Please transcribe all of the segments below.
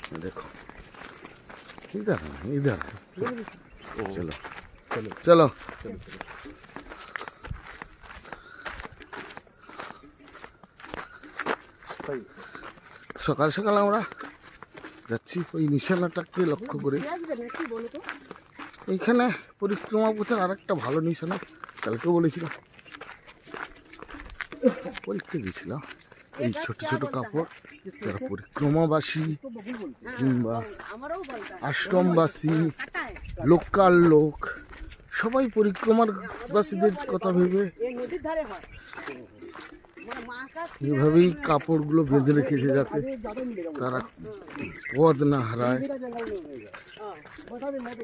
देखो इधर इधर चलो चलो সকাল সকাল আমরা যাচ্ছি ওই নিশানাটাকে লক্ষ্য করে। এইখানে পরিক্রমা পথের আর একটা ভালো নিশানা, কালকেও বলেছিলাম, পরীক্ষা গেছিলাম। এই ছোট ছোট কাপড় যারা পরিক্রমাবাসী কিংবা আশ্রমবাসী, লোকাল লোক, সবাই পরিক্রমার বাসীদের কথা ভেবে এভাবেই কাপড়গুলো বেঁধে রেখেছে যাতে তারা পথ না হারায়।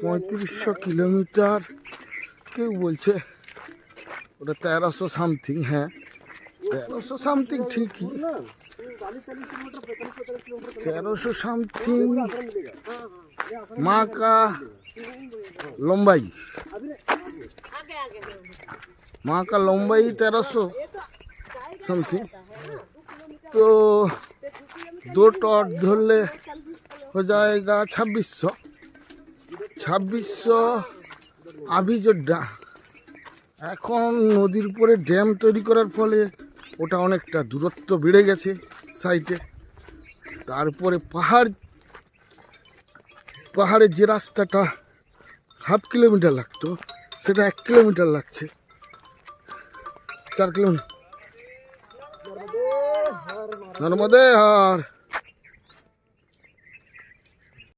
3500 কিলোমিটার, কেউ বলছে ওটা 1300 সামথিং। হ্যাঁ 1300 সামথিং ঠিকই, 1300 সামথিং। মা কা লম্বাই, माँ का लंबाई 1300 समथिंग। तो 2 टॉट धरले हो जाएगा 2600। अभी जो এখন নদীর উপরে ড্যাম তৈরি করার ফলে ওটা অনেকটা দূরত্ব বেড়ে গেছে সাইডে। তারপরে পাহাড়ের যে রাস্তাটা ½ কিলোমিটার লাগতো সেটা 1 কিলোমিটার লাগছে, 4 কিলোমিটার। নর্মদে হর।